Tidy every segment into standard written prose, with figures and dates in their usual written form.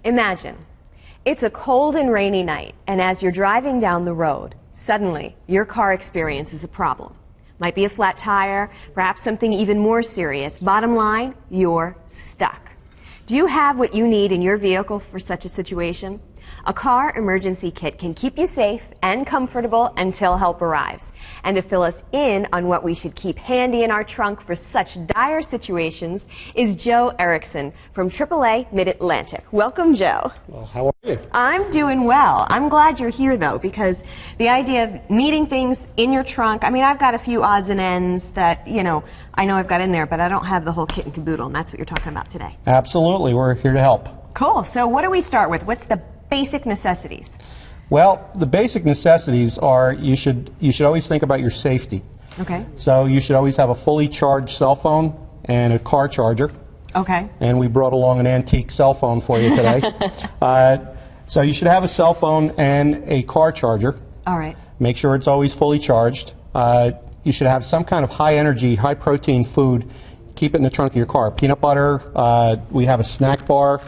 Imagine, it's a cold and rainy night, and as you're driving down the road, suddenly your car experiences a problem. Might be a flat tire, perhaps something even more serious. Bottom line, you're stuck. Do you have what you need in your vehicle for such a situation? A car emergency kit can keep you safe and comfortable until help arrives. And to fill us in on what we should keep handy in our trunk for such dire situations is Joe Erickson from AAA Mid-Atlantic. Welcome, Joe. Well, how are you? I'm doing well. I'm glad you're here, though, because the idea of needing things in your trunk, I mean, I've got a few odds and ends that, I know I've got in there, but I don't have the whole kit and caboodle, and that's what you're talking about today. Absolutely. We're here to help. Cool. So what do we start with? What's the basic necessities? Well, the basic necessities are you should always think about your safety. Okay. So you should always have a fully charged cell phone and a car charger. Okay. And we brought along an antique cell phone for you today. So you should have a cell phone and a car charger. All right. Make sure it's always fully charged. You should have some kind of high energy, high protein food. Keep it in the trunk of your car. Peanut butter. We have a snack bar.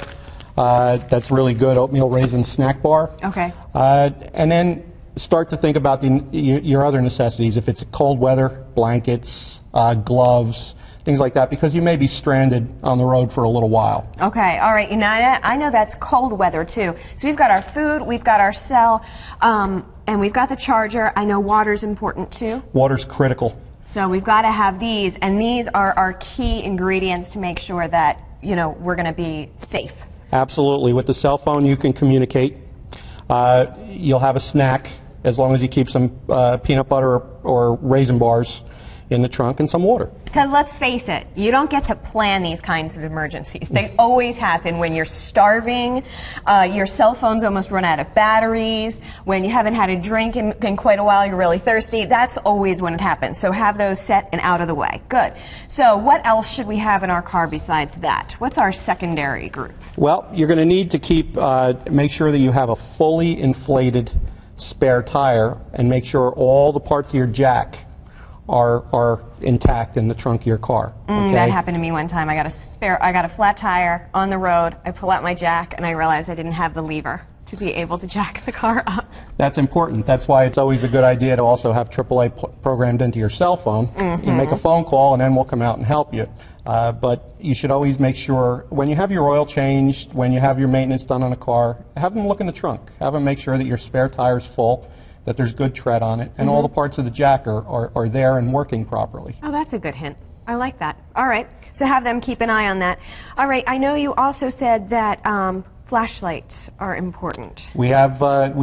That's really good, oatmeal raisin snack bar. Okay. And then start to think about your other necessities. If it's cold weather, blankets, gloves, things like that, because you may be stranded on the road for a little while. Okay, all right. I know that's cold weather too. So we've got our food, we've got our cell, and we've got the charger. I know water's important too. Water's critical. So we've got to have these, and these are our key ingredients to make sure that, we're going to be safe. Absolutely. With the cell phone, you can communicate. You'll have a snack as long as you keep some peanut butter or raisin bars in the trunk and some water. Because let's face it, you don't get to plan these kinds of emergencies. They always happen when you're starving, your cell phone's almost run out of batteries, when you haven't had a drink in quite a while, you're really thirsty. That's always when it happens. So have those set and out of the way. Good. So what else should we have in our car besides that? What's our secondary group? Well, you're going to need to make sure that you have a fully inflated spare tire and make sure all the parts of your jack are intact in the trunk of your car. Okay? That happened to me one time. I got a flat tire on the road. I pull out my jack and I realized I didn't have the lever to be able to jack the car up. That's important. That's why it's always a good idea to also have AAA programmed into your cell phone. Mm-hmm. You make a phone call and then we'll come out and help you. But you should always make sure when you have your oil changed, when you have your maintenance done on a car, have them look in the trunk. Have them make sure that your spare tire's full, that there's good tread on it, and all the parts of the jack are there and working properly. Oh, that's a good hint. I like that. All right. So have them keep an eye on that. All right. I know you also said that flashlights are important. We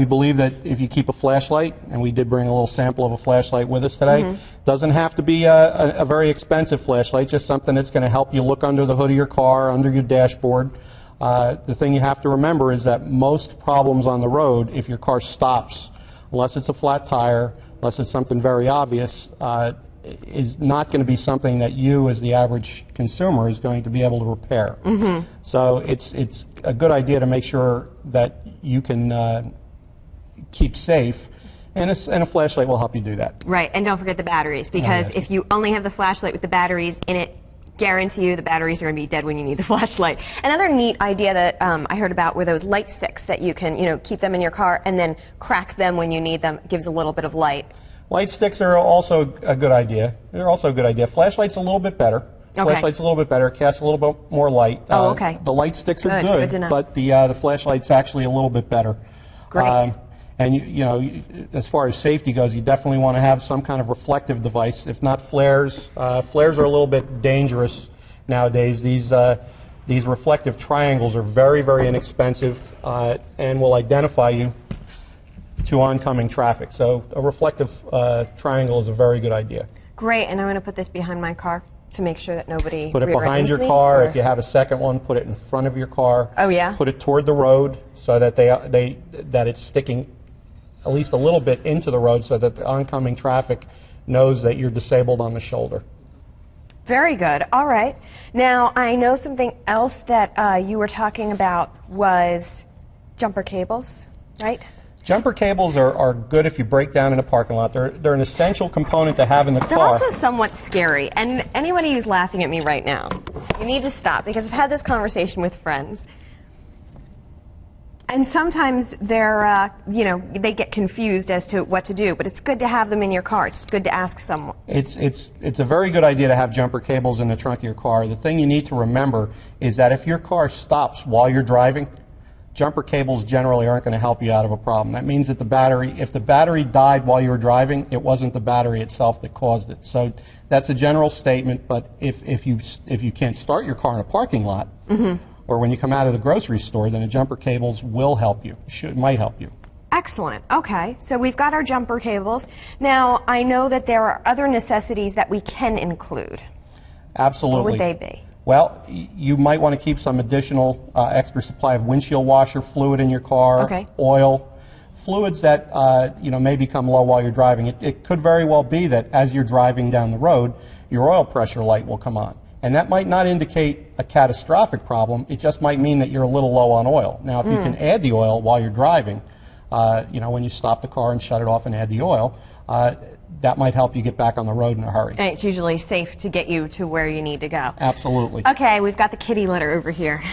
believe that if you keep a flashlight, and we did bring a little sample of a flashlight with us today, doesn't have to be a very expensive flashlight, just something that's going to help you look under the hood of your car, under your dashboard. The thing you have to remember is that most problems on the road, if your car stops, unless it's a flat tire, unless it's something very obvious, is not going to be something that you, as the average consumer, is going to be able to repair. So it's a good idea to make sure that you can keep safe, and a flashlight will help you do that. Right, and don't forget the batteries, because if you only have the flashlight with the batteries in it, guarantee you the batteries are going to be dead when you need the flashlight. Another neat idea that I heard about were those light sticks that you can, keep them in your car and then crack them when you need them. It gives a little bit of light. Light sticks are also a good idea. They're also a good idea. Flashlight's a little bit better. Okay. Flashlight's a little bit better. Casts a little bit more light. Oh, okay. The light sticks are good, to know. but the flashlight's actually a little bit better. Great. And as far as safety goes, you definitely want to have some kind of reflective device. If not flares, flares are a little bit dangerous nowadays. These reflective triangles are very, very inexpensive and will identify you to oncoming traffic. So a reflective triangle is a very good idea. Great, and I'm going to put this behind my car to make sure that nobody Put it behind your car. If you have a second one, put it in front of your car. Oh, yeah? Put it toward the road so that that it's sticking at least a little bit into the road so that the oncoming traffic knows that you're disabled on the shoulder. Very good. All right. Now, I know something else that you were talking about was jumper cables, right? Jumper cables are good if you break down in a parking lot. They're an essential component to have in the car. They're also somewhat scary. And anybody who's laughing at me right now, you need to stop, because I've had this conversation with friends. And sometimes they're, they get confused as to what to do, but it's good to have them in your car. It's good to ask someone. It's a very good idea to have jumper cables in the trunk of your car. The thing you need to remember is that if your car stops while you're driving, jumper cables generally aren't going to help you out of a problem. That means that if the battery died while you were driving, it wasn't the battery itself that caused it. So that's a general statement, but if you can't start your car in a parking lot, or when you come out of the grocery store, then the jumper cables will help you, might help you. Excellent. Okay, so we've got our jumper cables. Now, I know that there are other necessities that we can include. Absolutely. What would they be? Well, you might want to keep some additional extra supply of windshield washer fluid in your car, oil, fluids that may become low while you're driving. It could very well be that as you're driving down the road, your oil pressure light will come on. And that might not indicate a catastrophic problem. It just might mean that you're a little low on oil. Now, if you can add the oil while you're driving, when you stop the car and shut it off and add the oil, that might help you get back on the road in a hurry. And it's usually safe to get you to where you need to go. Absolutely. Okay, we've got the kitty litter over here.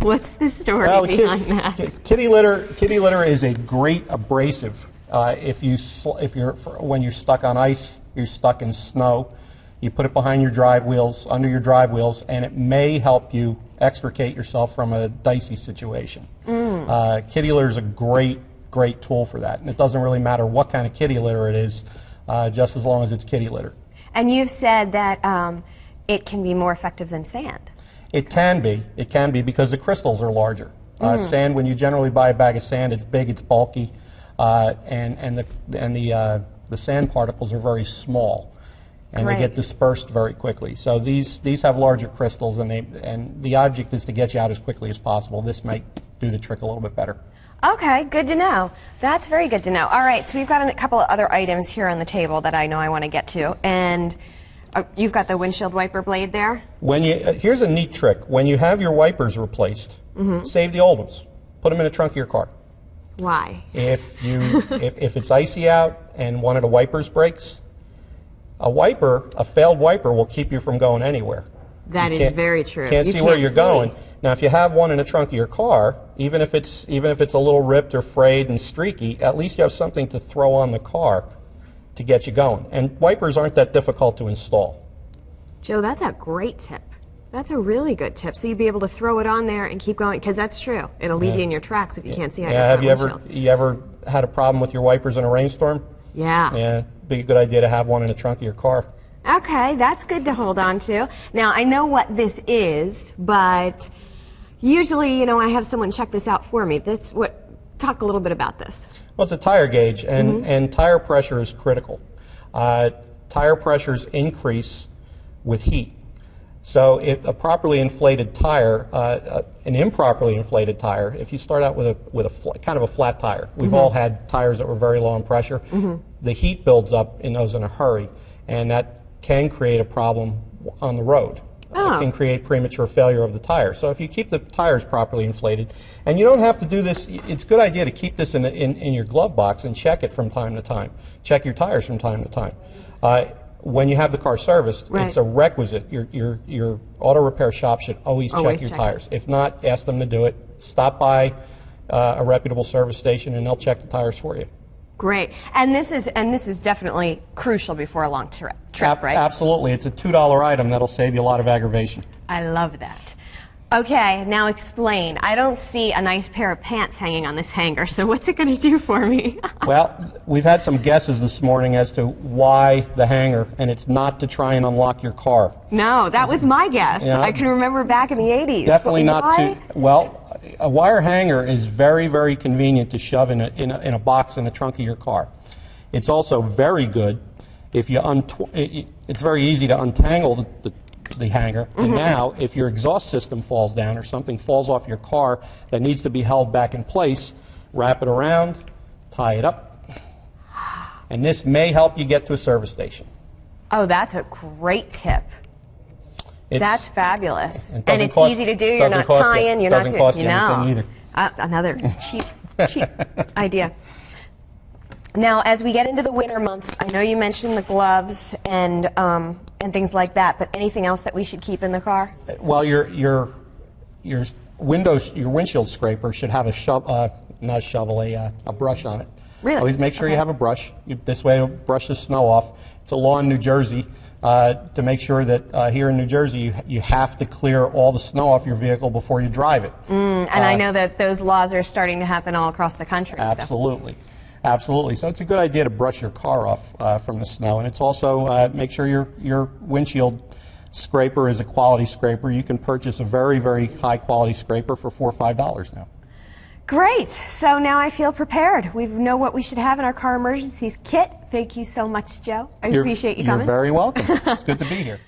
What's the story behind that? Kitty litter is a great abrasive. When you're stuck on ice, you're stuck in snow. You put it behind your drive wheels, under your drive wheels, and it may help you extricate yourself from a dicey situation. Kitty litter is a great tool for that, and it doesn't really matter what kind of kitty litter it is, just as long as it's kitty litter. And you've said that it can be more effective than sand. It can be because the crystals are larger. Sand, when you generally buy a bag of sand, it's big, it's bulky, and the sand particles are very small. And they get dispersed very quickly. So these have larger crystals, and the object is to get you out as quickly as possible. This might do the trick a little bit better. Okay, good to know. That's very good to know. All right, so we've got a couple of other items here on the table that I know I want to get to, and you've got the windshield wiper blade there. Here's a neat trick. When you have your wipers replaced, save the old ones. Put them in the trunk of your car. Why? If it's icy out and one of the wipers breaks, a failed wiper will keep you from going anywhere. That is very true. Can't see where you're going. Now, if you have one in the trunk of your car, even if it's a little ripped or frayed and streaky, at least you have something to throw on the car to get you going. And wipers aren't that difficult to install. Joe, that's a great tip. That's a really good tip. So you'd be able to throw it on there and keep going, because that's true. It'll leave you in your tracks if you can't see out your front windshield. Have you ever had a problem with your wipers in a rainstorm? Yeah. Yeah, be a good idea to have one in the trunk of your car. Okay, that's good to hold on to. Now, I know what this is, but usually, I have someone check this out for me. Talk a little bit about this. Well, it's a tire gauge, and tire pressure is critical. Tire pressures increase with heat. So if a properly inflated tire, an improperly inflated tire, if you start out with a kind of a flat tire, we've all had tires that were very low in pressure, the heat builds up in those in a hurry, and that can create a problem on the road. It can create premature failure of the tire. So if you keep the tires properly inflated, and you don't have to do this, it's a good idea to keep this in your glove box and check it from time to time. Check your tires from time to time. When you have the car serviced, it's a requisite. Your auto repair shop should always check your tires. If not, ask them to do it. Stop by a reputable service station, and they'll check the tires for you. Great. And this is definitely crucial before a long trip, right? Absolutely. It's a $2 item that'll save you a lot of aggravation. I love that. Okay, now explain. I don't see a nice pair of pants hanging on this hanger, so what's it going to do for me? Well, we've had some guesses this morning as to why the hanger, and it's not to try and unlock your car. No, that was my guess. Yeah. I can remember back in the 80s. Definitely not to. Well, a wire hanger is very, very convenient to shove in a box in the trunk of your car. It's also very good if you it's very easy to untangle the hanger, and now if your exhaust system falls down or something falls off your car that needs to be held back in place, wrap it around, tie it up, and this may help you get to a service station. Oh, that's a great tip. That's fabulous. And it's cost, easy to do. You're not tying. You're not doing. Doesn't cost you anything either. Another cheap idea. Now, as we get into the winter months, I know you mentioned the gloves and things like that, but anything else that we should keep in the car? Well, your your windshield scraper should have not a shovel, a brush on it. Really? Always make sure you have a brush. This way it'll brush the snow off. It's a law in New Jersey to make sure that here in New Jersey you have to clear all the snow off your vehicle before you drive it. And I know that those laws are starting to happen all across the country. Absolutely. So. Absolutely. So it's a good idea to brush your car off from the snow. And it's also make sure your windshield scraper is a quality scraper. You can purchase a very, very high quality scraper for $4 or $5 now. Great. So now I feel prepared. We know what we should have in our car emergencies kit. Thank you so much, Joe. I appreciate you coming. You're very welcome. It's good to be here.